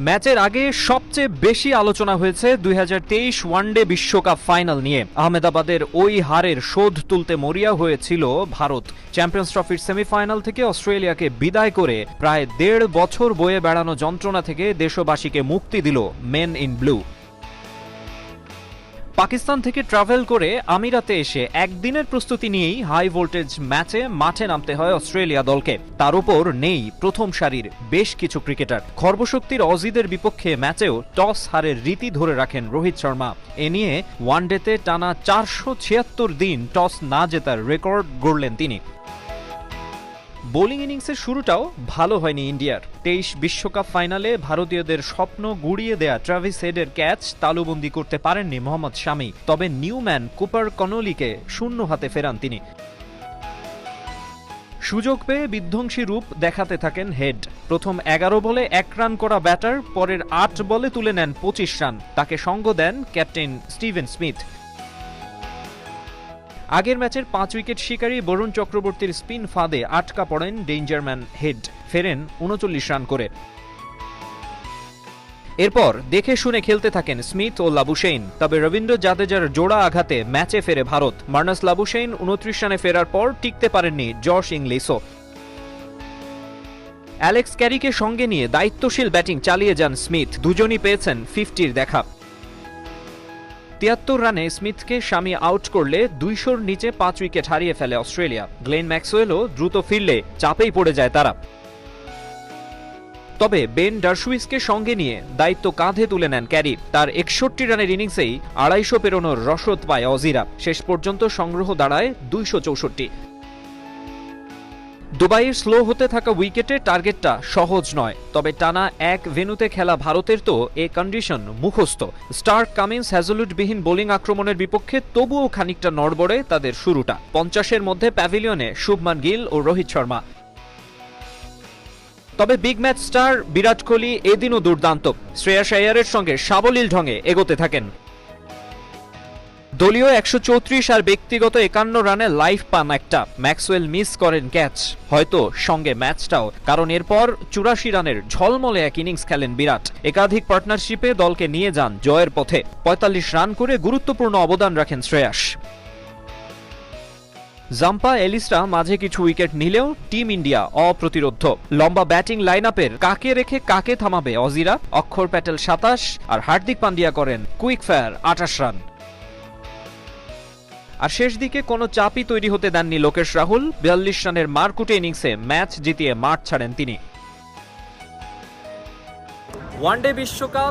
ম্যাচের আগে সবচেয়ে বেশি আলোচনা হয়েছে 2023 ওয়ানডে বিশ্বকাপ ফাইনাল নিয়ে। আহমেদাবাদের ওই হারের শোধ তুলতে মরিয়া হয়েছিল ভারত। চ্যাম্পিয়ন্স ট্রফির সেমিফাইনাল থেকে অস্ট্রেলিয়াকে বিদায় করে প্রায় 1.5 বছর বয়ে বেড়ানো যন্ত্রণা থেকে দেশবাসীকে মুক্তি দিল মেন ইন ব্লু। পাকিস্তান থেকে ট্রাভেল করে আমিরাতে এসে একদিনের প্রস্তুতি নিয়েই হাই ভোল্টেজ ম্যাচে মাঠে নামতে হয় অস্ট্রেলিয়া দলকে। তার উপর নেই প্রথম সারির বেশ কিছু ক্রিকেটার। খর্বশক্তির অজিদের বিপক্ষে ম্যাচেও টস হারের রীতি ধরে রাখেন রোহিত শর্মা। এ নিয়ে ওয়ানডেতে টানা 476 দিন টস না জেতার রেকর্ড গড়লেন তিনি। বোলিং ইনিংসের শুরুটাও ভালো হয়নি ইন্ডিয়ার। 23 বিশ্বকাপ ফাইনালে ভারতীয়দের স্বপ্ন গুড়িয়ে দেয়া ট্রাভিস হেডের ক্যাচ তালুবন্দী করতে পারেননি মোহাম্মদ শামি। তবে নিউম্যান কুপার কনোলিকে শূন্য হাতে ফেরান তিনি। সুযোগ পেয়ে বিধ্বংসী রূপ দেখাতে থাকেন হেড। প্রথম 11 বলে 1 রান করা ব্যাটার পরের 8 বলে তুলে নেন 25 রান। তাকে সঙ্গ দেন ক্যাপ্টেন স্টিভেন স্মিথ। আগের ম্যাচের 5 উইকেট শিকারী বরুণ চক্রবর্তীর স্পিন ফাঁদে আটকা পড়েন ডেঞ্জারম্যান হেড, ফেরেন 39 রান করে। এরপর দেখে শুনে খেলতে থাকেন স্মিথ ও লাবুশেইন। তবে রবীন্দ্র জাদেজার জোড়া আঘাতে ম্যাচে ফেরে ভারত। মার্নাস লাবুশেইন 29 রানে ফেরার পর টিকতে পারেননি জশ ইংলিশও। অ্যালেক্স ক্যারিকে সঙ্গে নিয়ে দায়িত্বশীল ব্যাটিং চালিয়ে যান স্মিথ। দুজনই পেয়েছেন 50-র দেখা। 73 রানে স্মিথকে শামি আউট করলে 200-র নিচে 5 উইকেট হারিয়ে ফেলে অস্ট্রেলিয়া। গ্লেন ম্যাক্সওয়েলও দ্রুত ফিরলে চাপেই পড়ে যায় তারা। তবে বেন ডারশুইসকে সঙ্গে নিয়ে দায়িত্ব কাঁধে তুলে নেন ক্যারি। তার 61 রানের ইনিংসেই 250 পেরোনোর রসদ পায় অজিরা। শেষ পর্যন্ত সংগ্রহ দাঁড়ায় 264। দুবাইয়ের স্লো হতে থাকা উইকেটে টার্গেটটা সহজ নয়। তবে টানা এক ভেন্যুতে খেলা ভারতের তো এ কন্ডিশন মুখস্থ। স্টার্ক, কামিন্স, হ্যাজলউডবিহীন বোলিং আক্রমণের বিপক্ষে তবুও খানিকটা নড়বড়ে তাদের শুরুটা। 50-এর মধ্যে প্যাভিলিয়নে শুভমান গিল ও রোহিত শর্মা। তবে big match star Virat Kohli এদিনও দুর্দান্ত। শ্রেয়াস আইয়ারের সঙ্গে সাবলীল ঢঙে এগোতে থাকেন। দলীয় 134 আর ব্যক্তিগত 51 রানে লাইফ পান একটা। ম্যাক্সওয়েল মিস করেন ক্যাচ, হয়তো সঙ্গে ম্যাচটাও, কারণ এরপর 84 রানের ঝলমলে এক ইনিংস খেলেন বিরাট। একাধিক পার্টনারশিপে দলকে নিয়ে যান জয়ের পথে। 45 রান করে গুরুত্বপূর্ণ অবদান রাখেন শ্রেয়াস। জাম্পা, এলিসরা মাঝে কিছু উইকেট নিলেও টিম ইন্ডিয়া অপ্রতিরোধ্য। লম্বা ব্যাটিং লাইন আপের কাকে রেখে কাকে থামাবে অজিরা? অক্ষর প্যাটেল 27 আর হার্দিক পান্ডিয়া করেন কুইক ফায়ার 28 রান। আর শেষ দিকে কোনো চাপই তৈরি হতে দেননি লোকেশ রাহুল। 42 রানের মারকুটে ইনিংসে ম্যাচ জিতিয়ে মাঠ ছাড়েন তিনি। ওয়ানডে বিশ্বকাপ